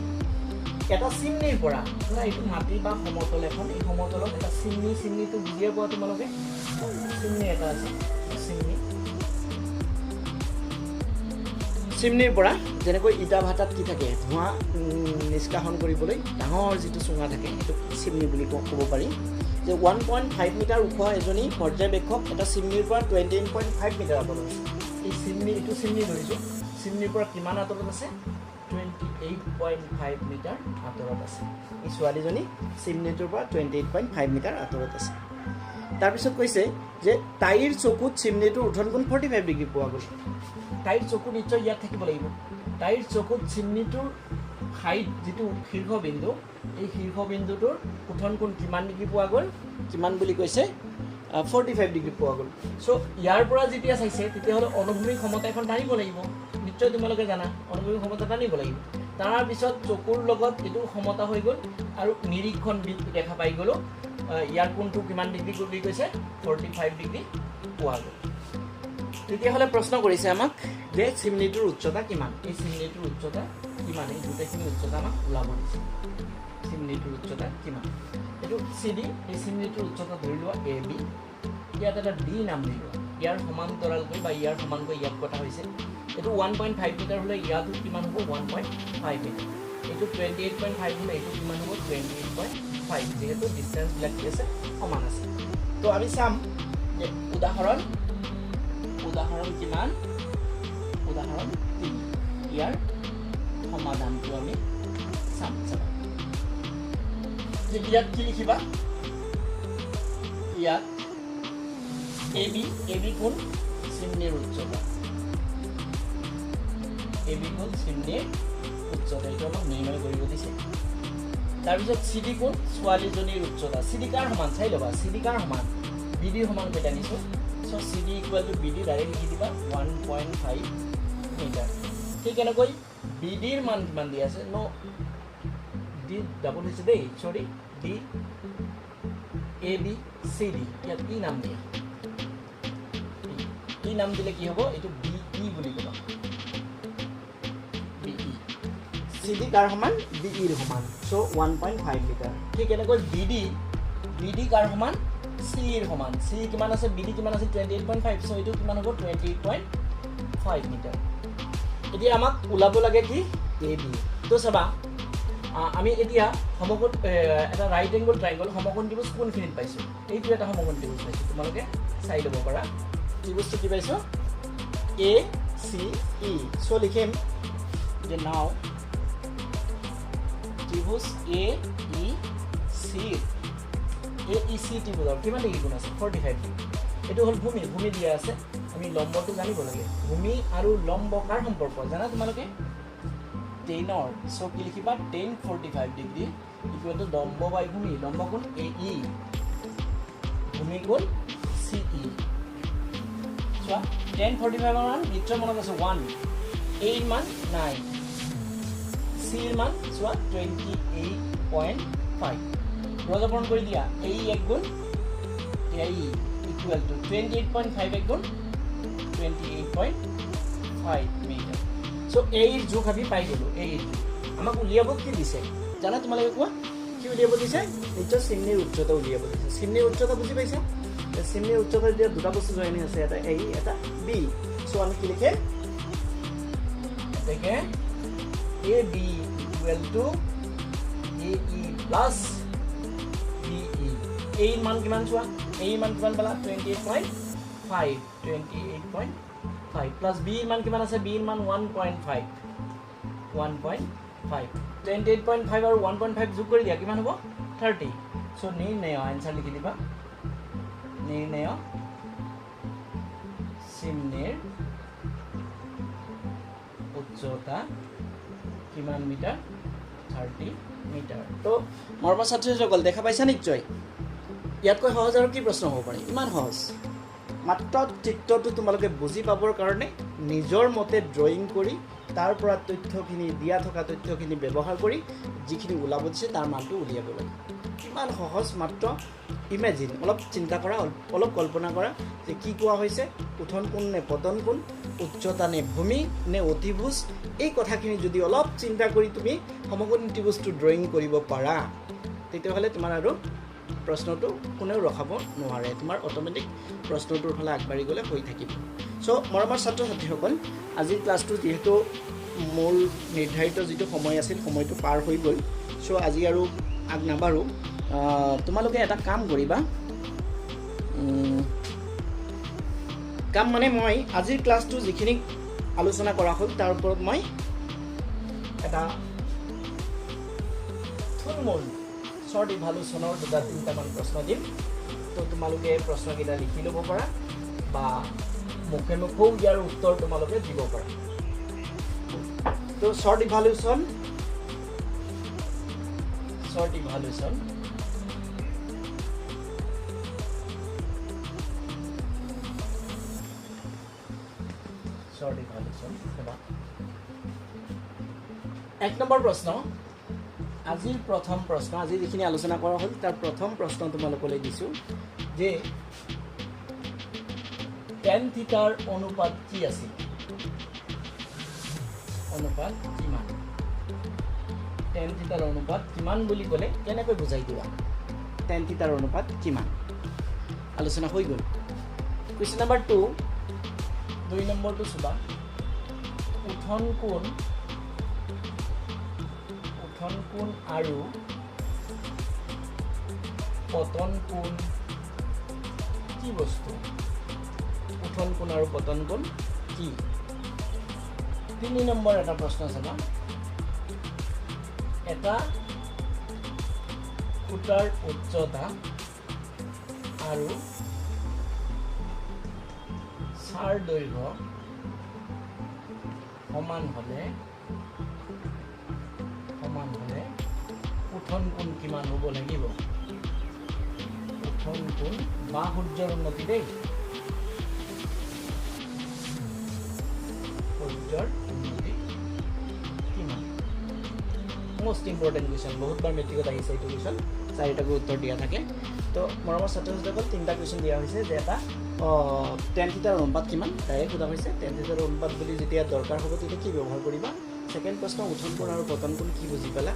এটা চিমনিৰ পৰা ধৰা এইটো মাটি বা সমতল এখন এই সমতলত এটা চিমনিটো বুজিয়ে পোৱা তোমালোকে চিমনি এটা আছে চিমনিৰ পৰা যেনেকৈ ইটা ভাটাত কি থাকে ধোঁৱা নিষ্কাশন কৰিবলৈ ডাঙৰ যিটো চুঙা থাকে সেইটো চিমনি বুলি ক'ব পাৰি যে 1.5 মিটাৰ ওখ এজনী পৰ্যবেক্ষক এটা চিমনিৰ পৰা 28.5 মিটাৰ আঁতৰত আছে এই এইটো চিমনি ধৰিছোঁ চিমনিৰ পৰা কিমান আঁতৰত আছে 28.5 মিটাৰ আঁতৰত আছে এই ছোৱালীজনী চিমনিটোৰ পৰা 28.5 মিটাৰ আঁতৰত আছে তাৰপিছত কৈছে যে তাইৰ চকুত চিমনিটোৰ উঠন কোণ 45 ডিগ্ৰী পোৱা গ'ল তাইৰ চকু নিশ্চয় ইয়াত থাকিব লাগিব তাইৰ চকুত চিমনিটোৰ হাইট যিটো শীৰ্ষবিন্দু এই শীৰ্ষবিন্দুটোৰ উঠন কোণ কিমান ডিগ্ৰী পোৱা গ'ল কিমান বুলি কৈছে 45 ডিগ্ৰী পোৱা গ'ল সো ইয়াৰ পৰা যেতিয়া চাইছে তেতিয়াহ'লে অনুভূমিক সমতা এখন টানিব লাগিব নিশ্চয় তোমালোকে জানা অনুভূমিক সমতা টানিব লাগিব তাৰপিছত চকুৰ লগত এইটো সমতা হৈ গ'ল আৰু নিৰীক্ষণ বিন্দু দেখা পাই গ'লো ইয়াৰ কোণটো কিমান ডিগ্ৰী বুলি কৈছে 45 ডিগ্ৰী পোৱা গ'ল তেতিয়াহ'লে প্ৰশ্ন কৰিছে আমাক যে চিমনিটোৰ উচ্চতা কিমান এই চিমনিটোৰ উচ্চতা কিমান এই গোটেইখিনি উচ্চতা আমাক ওলাব দিছে চিমনিটোৰ উচ্চতা কিমান এইটো CD এই চিমনিটোৰ উচ্চতা ধৰি লোৱা AB ইয়াত এটা D নাম দি লোৱা ইয়াৰ সমান্তৰালকৈ বা ইয়াৰ সমানকৈ ইয়াত কটা হৈছে এইটো 1.5 মিটাৰ হলে ইয়াতো কিমান হ'ব 1.5 মিটাৰ এইটো 28.5 হলে এইটো কিমান হ'ব 28.5 যেহেতু ডিসটেন্স বিলাক কি আছে সমান আছে তো আমি চাম যে উদাহৰণ কিমান উদাহৰণ 3 ইয়াৰ সমাধানটো আমি চাম যে ইয়াত কি লিখিবা ইয়াত AB কোণ চিমনিৰ উচ্চতা AB কোণ চিমনিৰ উচ্চতা এইটো আমাক নিৰ্ণয় কৰিব দিছে তাৰপিছত CD কোণ ছোৱালীজনীৰ উচ্চতা CD কাৰ সমান চাই ল'বা CD কাৰ সমান BD সমান কেইটা নিছো সো CD = BD ডাইৰেক্ট লিখি দিবা 1.5 মিটাৰ ঠিক এনেকৈ BD ৰ মান কিমান দি আছে নো D ডাবল হৈছে দেই সৰি D AB CD ইয়াত কি নাম দিয়া কি নাম দিলে কি হ'ব এটো BE বুলি ক'বা BE CD কাৰ সমান BE ৰ সমান সো 1.5 মিটাৰ ঠিক এনেকৈ BD কাৰ সমান C ৰ সমান C কিমান আছে BD কিমান আছে 28.5 সো এটো কিমান হ'ব 28.5 মিটাৰ এতিয়া আমাক উলাব লাগে কি AB তো চাবা আমি এতিয়া সমকোণ এটা ৰাইট এংগল ট্ৰায়াঙ্গল সমকোণ ত্ৰিভুজ কোনখিনিত পাইছো এইটো এটা সমকোণ ত্ৰিভুজ পাইছো তোমালোকে চাই ল'ব পাৰা ত্ৰিভুজটো কি পাইছো ACE সো লিখিম যে নাও ত্ৰিভুজ AEC ত্ৰিভুজৰ কিমান ডিগ্ৰী কোণ আছে 45 ডিগ্ৰী এটো হল ভূমি দিয়া আছে আমি লম্বটো জানিব লাগে ভূমি আৰু লম্ব কাৰ সম্পৰ্ক জানা তোমালোকে 10 or so কি লিখিবা 1045 ডিগ্ৰী ইকুয়াল টু লম্ব বাই ভূমি লম্ব কোণ AE ভূমি কোণ CE সো 1045 মান মিটাৰ মনত আছে 1 A মান 9 C মান সো 28.5 ৰজপৰণ কৰি দিয়া AE এক গুণ AE ইকুয়াল টু 28.5 এক গুণ 28.5 মিটাৰ সো এই যোগ আমি পাই গলো এই আমাক উলিয়াব কি দিছে জানা তোমালোকে কোৱা কি উলিয়াব দিছে এইটো চিমনিৰ উচ্চতা উলিয়াব দিছে চিমনিৰ উচ্চতা বুজি পাইছা চিমনিৰ উচ্চতা দিয়া দুটা বস্তু জয়েনি আছে এটা A এটা B সো আমি কি লিখে দেখে AB equal to AE plus BE এই মান কিমান চোৱা এই মান কিমান পালা 28.5 plus B মান কিমান আছে B মান 1.5 28.5 আৰু 1.5 যোগ কৰি দিয়া কিমান হ'ব 30 সো নিৰ্ণয় আনসাৰ লিখি দিবা নিৰ্ণয় চিমনিৰ উচ্চতা কিমান মিটাৰ 30 মিটাৰ তো মৰমৰ ছাত্ৰীসকল দেখা পাইছা নিশ্চয় ইয়াতকৈ সহজ আৰু কি প্ৰশ্ন হ'ব পাৰে ইমান সহজ মাত্ৰ চিত্ৰটো তোমালোকে বুজি পাবৰ কাৰণে নিজৰ মতে ড্ৰয়িং কৰি তাৰ পৰা তথ্যখিনি দিয়া থকা তথ্যখিনি ব্যৱহাৰ কৰি যিখিনি ওলাব দিছে তাৰ মানটো উলিয়াব লাগে ইমান সহজ মাত্ৰ ইমেজিন অলপ চিন্তা কৰা অলপ কল্পনা কৰা যে কি কোৱা হৈছে উঠন কোণ নে পতন কোণ উচ্চতা নে ভূমি নে অতিভুজ এই কথাখিনি যদি অলপ চিন্তা কৰি তুমি সমকোণ ত্ৰিভুজটো ড্ৰয়িং কৰিব পাৰা তেতিয়াহ'লে তোমাৰ আৰু প্ৰশ্নটো কোনেও ৰখাব নোৱাৰে তোমাৰ অটোমেটিক প্ৰশ্নটোৰ ফালে আগবাঢ়ি গ'লে হৈ থাকিব সো মৰমৰ ছাত্ৰ ছাত্ৰীসকল আজিৰ ক্লাছটো যেহেতু মূল নিৰ্ধাৰিত যিটো সময় আছিল সময়টো পাৰ হৈ গ'ল সো আজি আৰু আগ নাবাঢ়ো তোমালোকে এটা কাম কৰিবা কাম মানে মই আজিৰ ক্লাছটো যিখিনি আলোচনা কৰা হ'ল তাৰ ওপৰত মই এটা থুলমূল শৰ্ট ইভালুয়েশনৰ দুটা তিনিটামান প্ৰশ্ন দিম তো তোমালোকে প্ৰশ্নকেইটা লিখি ল'ব পাৰা বা মুখে মুখেও ইয়াৰ উত্তৰ তোমালোকে দিব পাৰা তো শৰ্ট ইভালুয়েশন এক নম্বৰ প্ৰশ্ন আজিৰ প্ৰথম প্ৰশ্ন আজি যিখিনি আলোচনা কৰা হ'ল তাৰ প্ৰথম প্ৰশ্ন তোমালোকলৈ দিছো যে tan থিটাৰ অনুপাত কি আছিল অনুপাত কিমান tan থিটাৰ অনুপাত কিমান বুলি ক'লে কেনেকৈ বুজাই দিবা tan থিটাৰ অনুপাত কিমান আলোচনা হৈ গ'ল কুৱেশ্যন নম্বৰ 2 2 নম্বৰটো সুবা উঠন কোণ আৰু পতন কোণ কি বস্তু উঠন কোণ আৰু পতন কোণ কি 3 নম্বৰ এটা প্ৰশ্ন চাবা এটা খুঁটাৰ উচ্চতা আৰু ছাৰ দৈৰ্ঘ্য সমান হলে উঠন কোণ কিমান হ'ব লাগিব উঠন কোণ বা সূৰ্যৰ উন্নতি দেই সূৰ্যৰ উন্নতি কিমান মোস্ট ইম্পৰ্টেণ্ট কুৱেশ্যন বহুতবাৰ মেট্ৰিকত আহিছে এইটো কুৱেশ্যন চাৰিটাকৈ উত্তৰ দিয়া থাকে তো মৰমৰ ছাত্ৰ ছাত্ৰীসকল 3টা কুৱেশ্যন দিয়া হৈছে যে এটা tan থিটাৰ অনুপাত কিমান ডাইৰেক্ট সোধা হৈছে tan থিটাৰ অনুপাত বুলি যেতিয়া দৰকাৰ হ'ব তেতিয়া কি ব্যৱহাৰ কৰিবা সেকেন্ড প্ৰশ্ন উঠন কোণ আৰু পতন কোণ কি বুজি পালা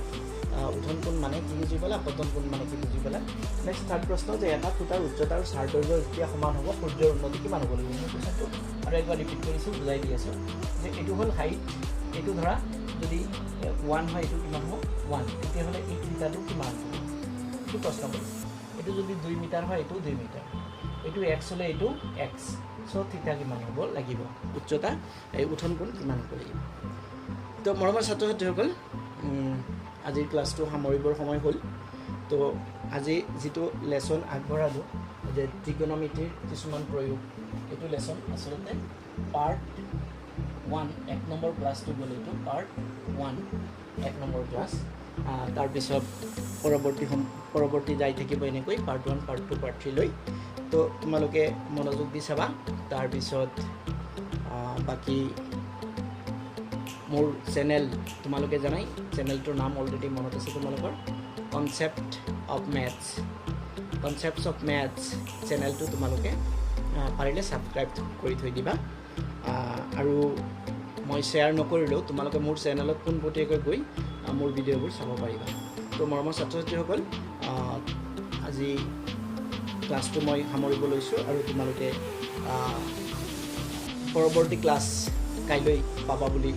উঠন কোণ মানে কি বুজি পালা পতন কোণ মানে কি বুজি পালা নেক্সট থাৰ্ড প্ৰশ্ন যে এটা খুঁটাৰ উচ্চতা আৰু ছাৰ দৈৰ্ঘ্য যেতিয়া সমান হ'ব সূৰ্যৰ উন্নতি কিমান হ'ব লাগিব মই কুৱেশ্যনটো আৰু একবাৰ ৰিপিট কৰিছোঁ বুজাই দি আছোঁ যে এইটো হ'ল হাইট এইটো ধৰা যদি 1 হয় এইটো কিমান হ'ব 1 তেতিয়াহ'লে এই থিটাটো কিমান হ'ব এইটো প্ৰশ্ন কৰিছে এইটো যদি 2 মিটাৰ হয় এইটো 2 মিটাৰ এইটো x হলে এইটো x সো থিটা কিমান হ'ব লাগিব উচ্চতা এই উঠন কোণ কিমান হ'ব লাগিব তো মৰমৰ ছাত্ৰ ছাত্ৰীসকল আজিৰ ক্লাছটো সামৰিবৰ সময় হ'ল তো আজি যেটো লেসন আগবঢ়ালো যে ত্ৰিকোণমিতিৰ কিছুমান প্ৰয়োগ এইটো লেসন আসলতে পাৰ্ট 1 এক নম্বৰ ক্লাছটো গ'ল এইটো পাৰ্ট 1 এক নম্বৰ ক্লাছ তাৰ পিছত পৰৱৰ্তী যাই থাকিব এনেকৈ পাৰ্ট 1 পাৰ্ট 2 পাৰ্ট 3 লৈ তো তোমালোকে মনোযোগ দি চাবা তাৰ পিছত বাকি মোৰ চেনেল তোমালোকে জানাই চেনেলটোৰ নাম অলৰেডি মনত আছে তোমালোকৰ কনসেপ্টছ অফ ম্যাথছ চেনেলটো তোমালোকে পাৰিলে সাবস্ক্ৰাইব কৰি থৈ দিবা আৰু মই শ্বেয়াৰ নকৰিলেও তোমালোকে মোৰ চেনেলত পোনপটীয়াকৈ গৈ মোৰ ভিডিঅ'বোৰ চাব পাৰিবা তো মৰমৰ ছাত্ৰ ছাত্ৰীসকল আজি ক্লাছটো মই সামৰিব লৈছোঁ আৰু তোমালোকে পৰৱৰ্তী ক্লাছ কাইলৈ পাবা বুলি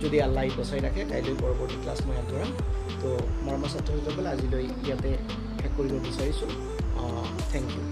যদি আল্লাহ বচাই ৰাখে কাইলৈ পৰৱৰ্তী ক্লাছ মই আগবঢ়াম তো মৰমৰ ছাত্ৰ ছাত্ৰীসকল আজিলৈ ইয়াতে শেষ কৰিব বিচাৰিছোঁ থেংক ইউ